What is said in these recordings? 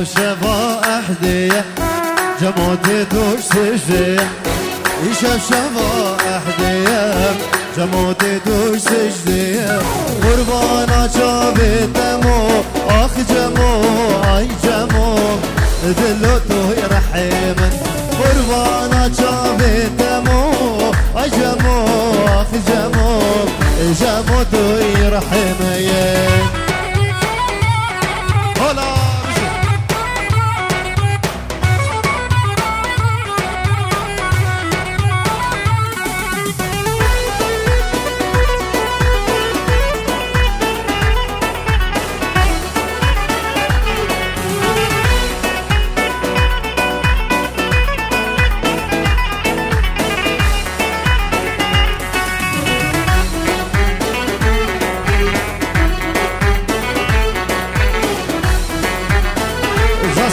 شفا أحذية جموتي دوش سجدية شفا أحذية جموتي دوش سجدية قربانا شابي دمو أخ جمو أي جمو دلوتو يرحمن قربانا شابي دمو أي جمو أخ جمو جموتو يرحمن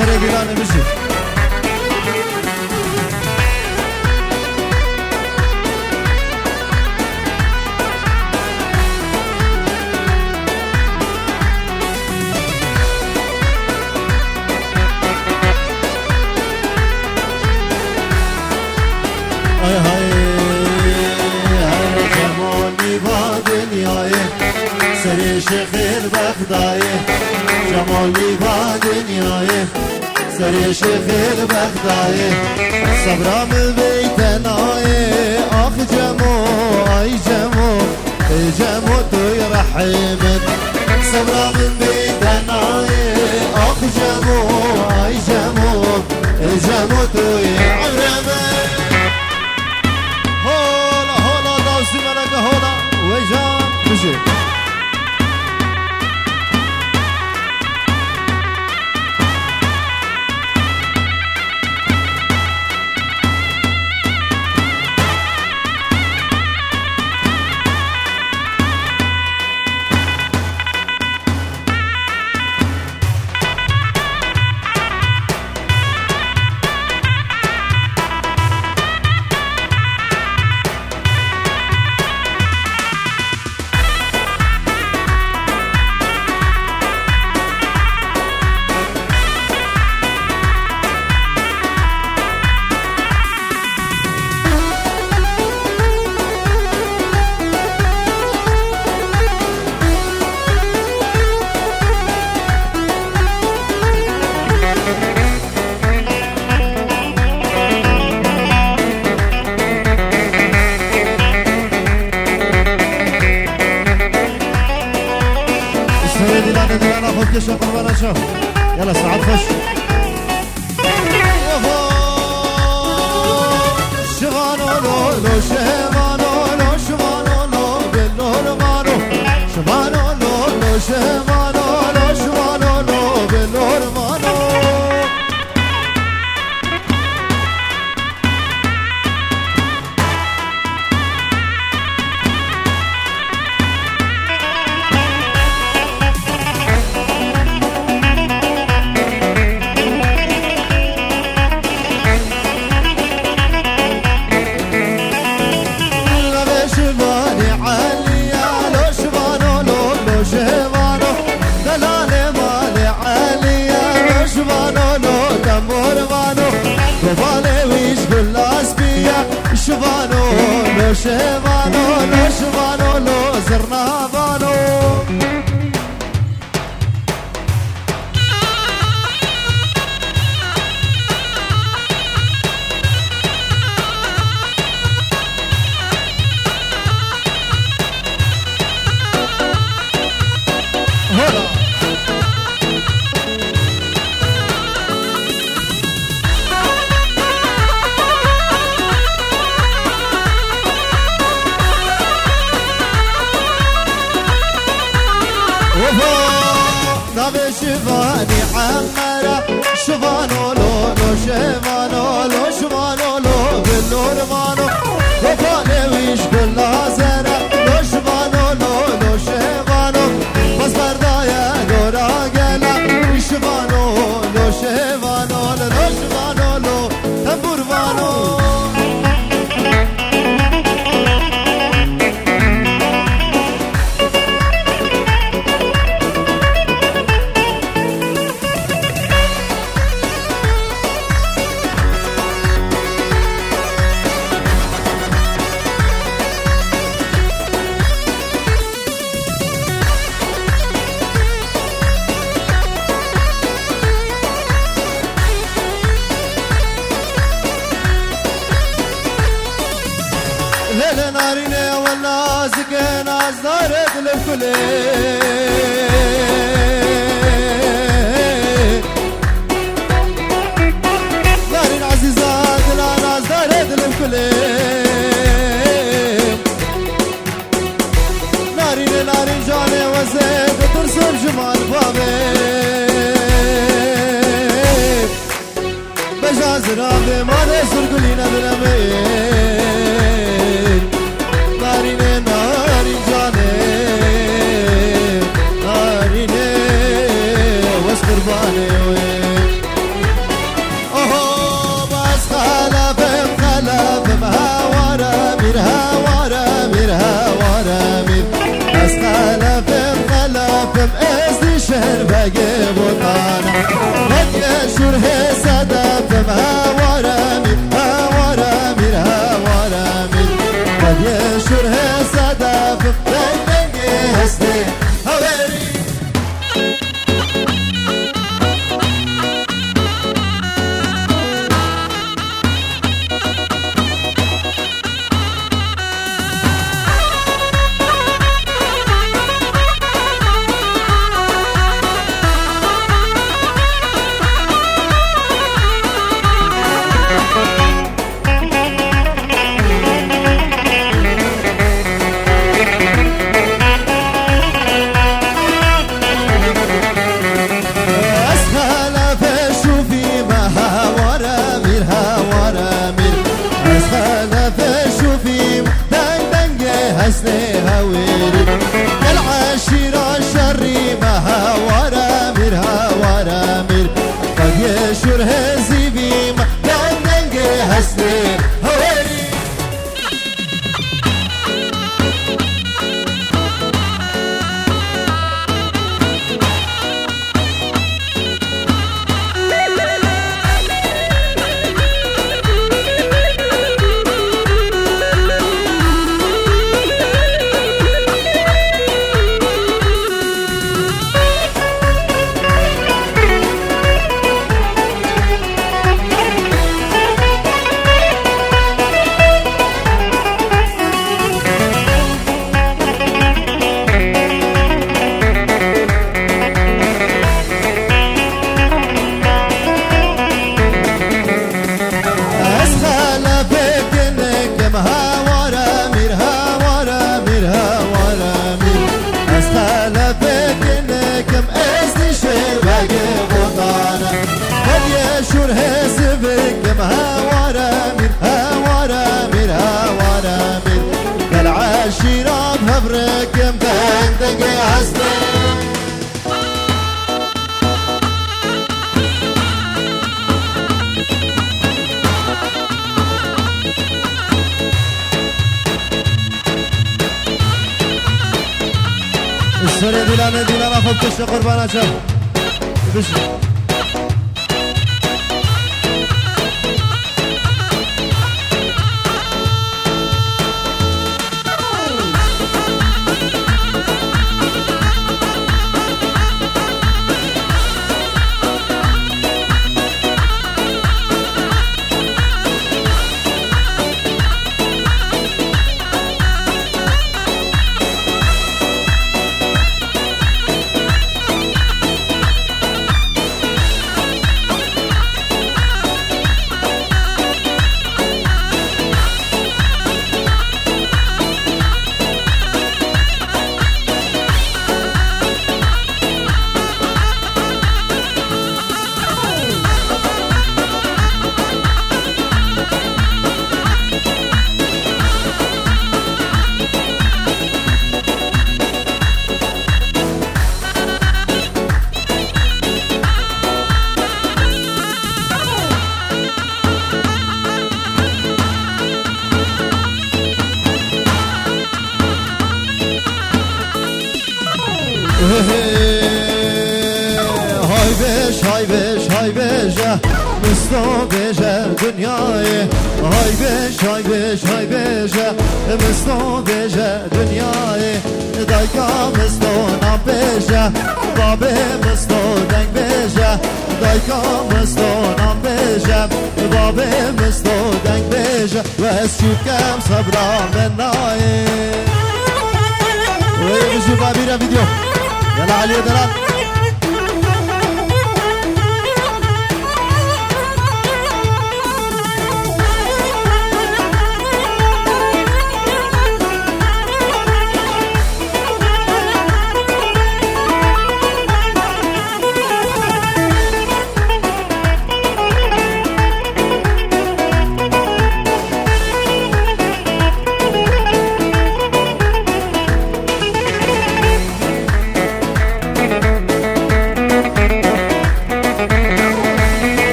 سري بلاني بشي هاي هاي هاي جموني بادنياي سري شيخ البغداي جمالي بادنياي سري شيخ البغداي صبرا من بيتناي اخ جمو اي جمو جمو تو يرحمن صبرا من بيتناي اخ جمو اي جمو جمو تو يرحمن هولا هولا داوسي ملك هولا ويجان بجي شوف قربنا شوف يلا سعد خش شغانو لو لو شهمانو لو شغانو لو باللور مانو شغانو لو لو شهمانو لو شغانو لو باللور مانو شفانو لو شفانو لو شفانو لو زرنا بانو ناريني والنازك ناس دارت الكل نارين عزيزات لا ناس دارت الكل نارين نارين جاني وزيد ترسم جمال بابي بجاز رابي ما نسر قلينا بالأمين نارين نارين جاني نارين وش قرباني اوه بس خلفم خلفم هوارا مير هوارا مير هوارا مير بس خلفم خلفم ازدي شهر بقي بطانا هدي شره صدفم هوارا مير هوارا مير هوارا مير هدي شره صدفم بقي هستي هوري حسني هويري العاشرة شري ما هوارامير هوارامير قد يشور هزي بيما دنجي حسني هويري العاشرة بهبرك مبندق حسني السوري ديلانا ديلانا خب كش قربانا شب بشي Hay beş hay beş hay beş Mustafa beşer dünyayı Hay beş hay beş hay beş Mustafa beşer dünyayı Dayka Mustafa nam beşe Babe Mustafa denk beşe دایکا مستونم بیجم بابه مستو دنگ بیجم و از چوکم صبرام من نایه وی بجو بابیره ویدیو یلا علی دلال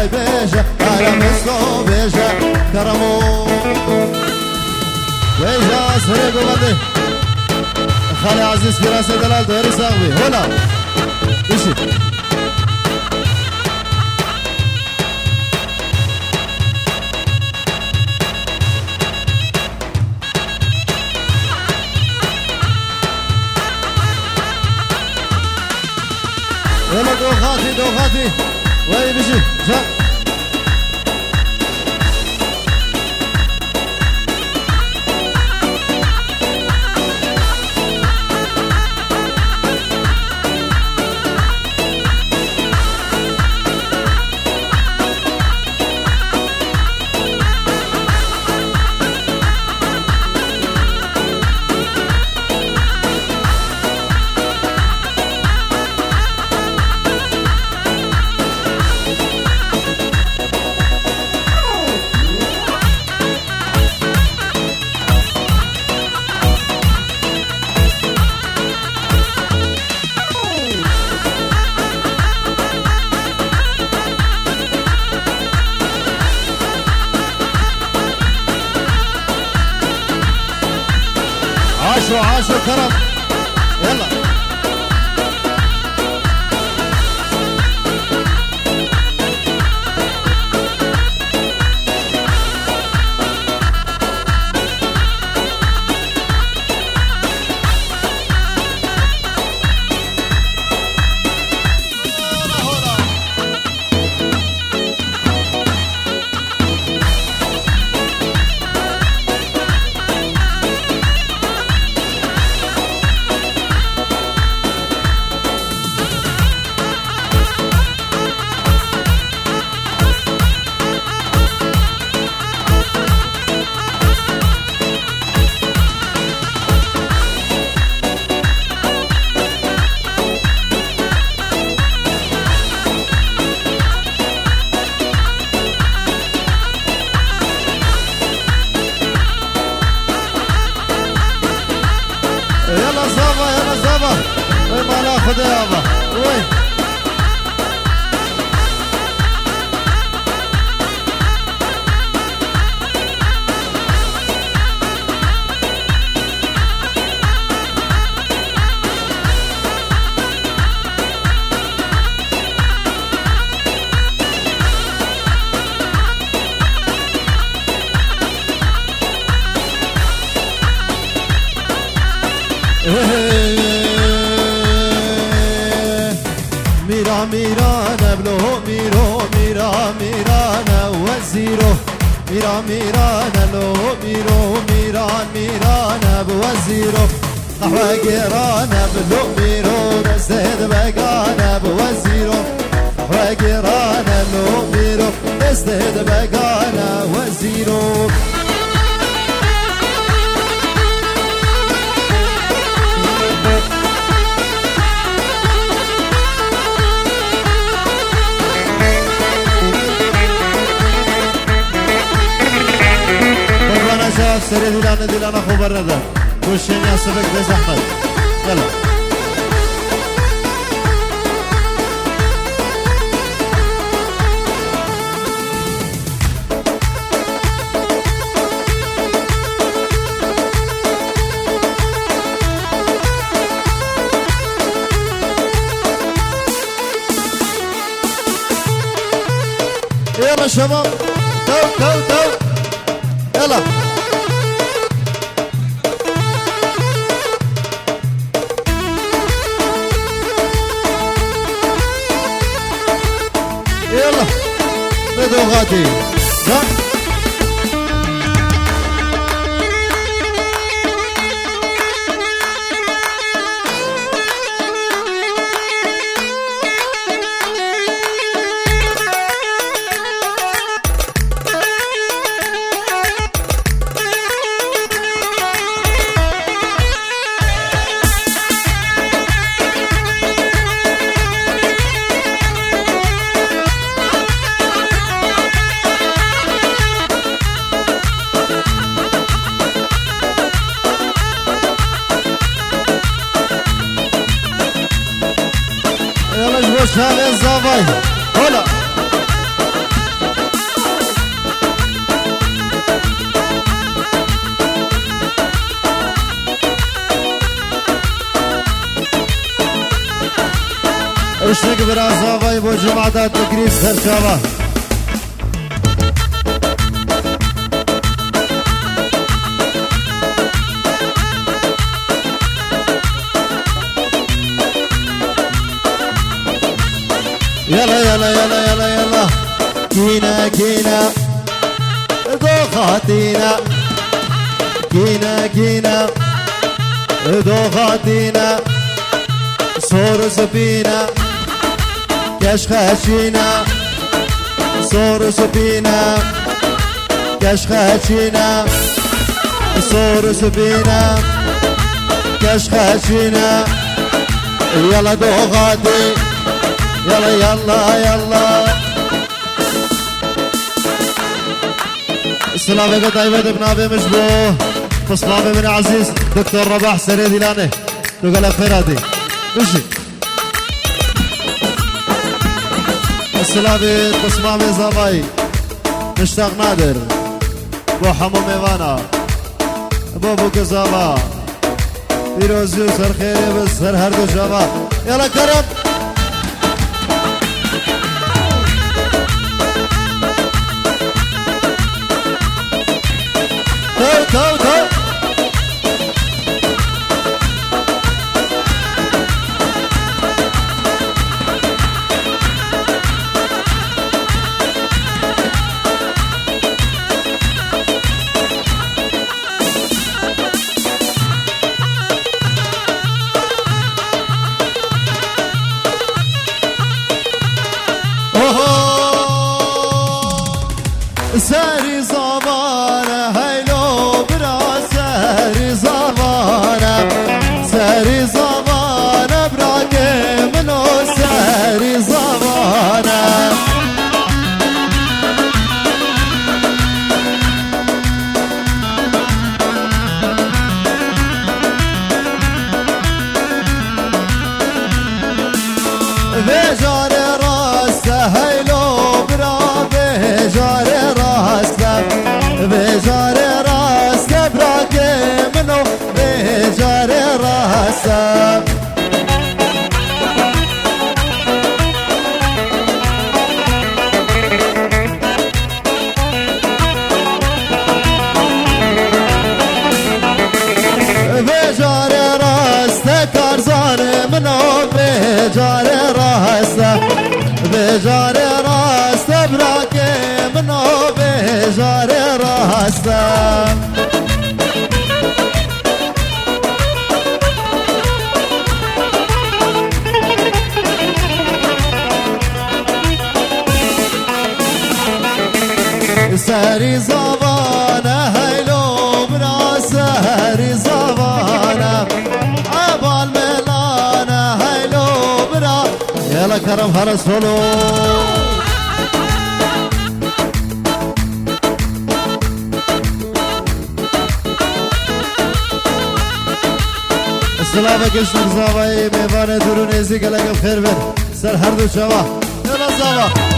های بیشه کرم اسلو بیشه کرمو بیشه سره گوانده خاله عزیز فراس دلال دوری ساقوی هولا بشی هلا دو خاطي وي بيجي جا عاشوا كرم يلا يلا زابا ما ناخذ يابا وين ميرا ميرا نبلو ميرو ميرا ميرا نوزيرو ميرا ميرا نلو ميرو ميرا ميرا نبوزيرو نحو قيرا نبلو ميرو نستهد بقى نبوزيرو نحو قيرا نلو ميرو نستهد بقى نوزيرو سري ديلانا خبر نده وشين يا سبك بس احمد يلا يلا شباب تو تو تو يلا يلا بدو غادي شال الزباين هلا اشتق برا زباين بو جمعة تكريس هرشابة يلا يلا يلا يلا يلا كينا كينا دوخاتينا كينا كينا دوخاتينا صور سفينة كشخاشينا صور سفينة كشخاشينا صور سفينة كشخاشينا يلا دوخاتي يلا يلا يلا السلام عليكم طيبة بنابي مشبوه تصمامي من عزيز دكتور رباح سريدي لاني تقول خيراتي مشي السلام تصمامي زباي مشتاق نادر بو حمو ميوانا بو بو كزابا فيروزي وسر خيري بسر هر دو شباب يلا كرم تو تو ساري زبانه هيلو برا ساري زبانه ساري زبانه براكي منو ساري زبانه بجار راسته هيلو برا بجار بجار راسته براكي منو بجار راسته بجار راسته كارزان منو بجار راسته بجار راسته براكي منو بجار راسته ساري زبانه هيلو برا ساري زبانه عبال ملانه هيلو برا يلا كرم هرس فلو السلام عليكم زباي ميوان درون ازي قلق بخير بن سر هر دو شوا يلا زبا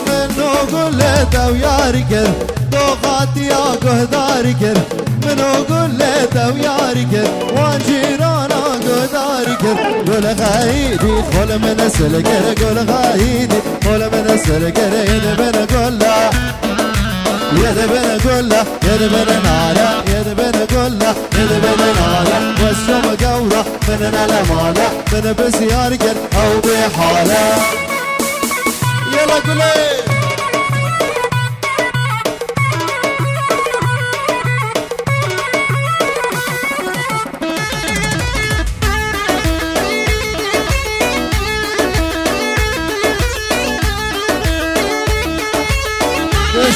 منو قلته ويا رجل دوغات يا قهدار كر منو قلته ويا رجل وانجيرانا قهدار كر قول غايدي خول من السلقر قول غايدي خول من السلقر يدبن قولا يدبن قولا يدبن نالا يدبن قولا يدبن نالا والشم قورا من الأمانة من بسيار كر أو بحالة يلا قولي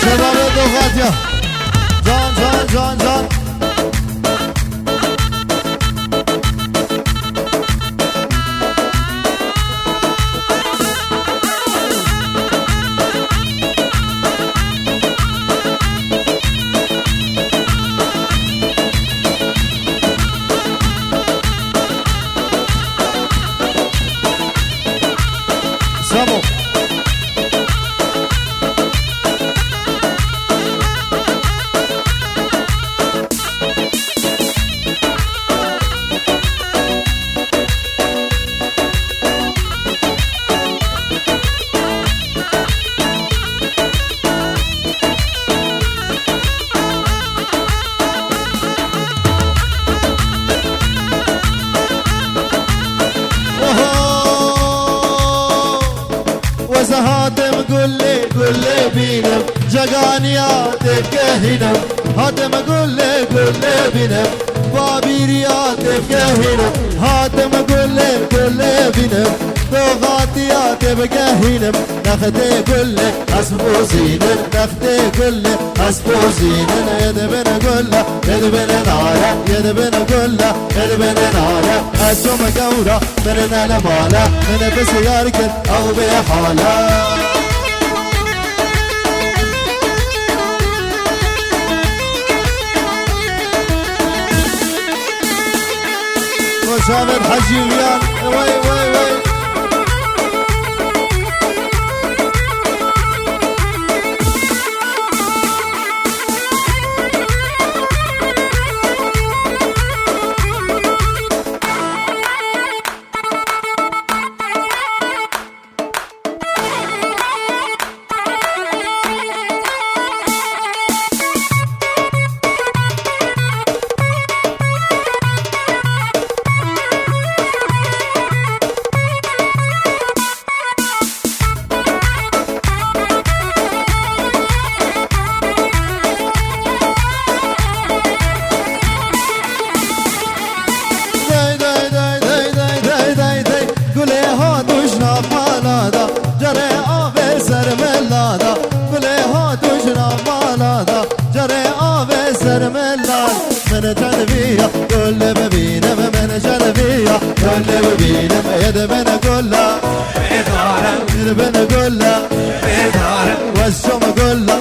شباب الضغط يا جان جان جان جان سامو هاتم قل لي بينم جقانيا تبقى هنا هاتم قل لي بينم بابيريا تبقى هنا هاتم قل لي بينم دوغاتيا تبقى هنا نختي قل لي اسبوسين نختي قل لي اسبوسين يدبن قل له يدبن نارا يدبن قل له يدبن نارا اسوم قورا من الامانه من بسيارك او بحاله وسامر حجي ويان وي وي وي من جنبية كل ببينم من جنبية كل ببينم يدبن قولا يدبن قولا والشم قولا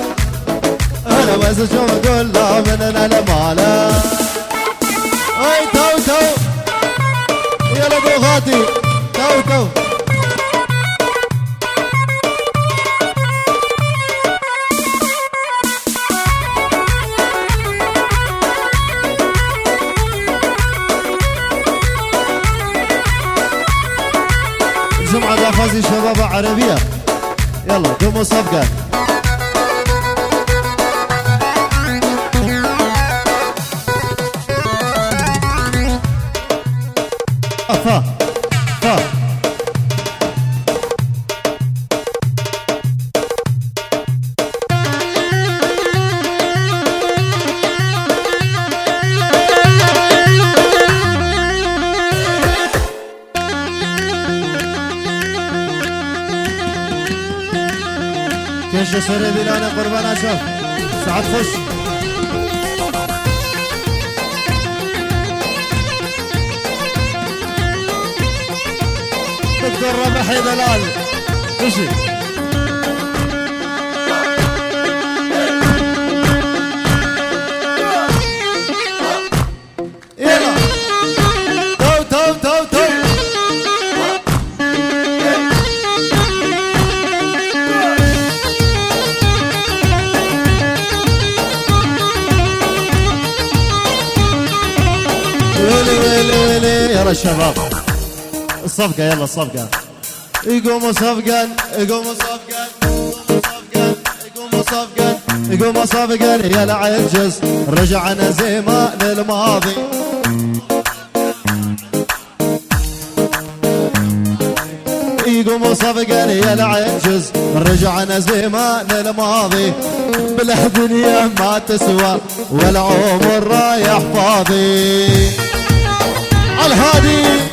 أنا والشم قولا من الأمانة أي تو تو يلا بوغاتي تو تو جمعة دافازي شباب عربية يلا قوموا صفقة فا فا كيش سوري بلانا قربان اشوف ساعات خش دكتور ربحي دلال خشي يلا تو تو تو تو الشباب الصفقة يلا الصفقة يقوموا صفقا يقوموا صفقا يقوموا صفقا يقوموا صفقا يا العجز رجعنا زي ما للماضي يقوموا صفقا يا العجز رجعنا زي ما للماضي بالدنيا ما تسوى والعمر رايح فاضي الهادي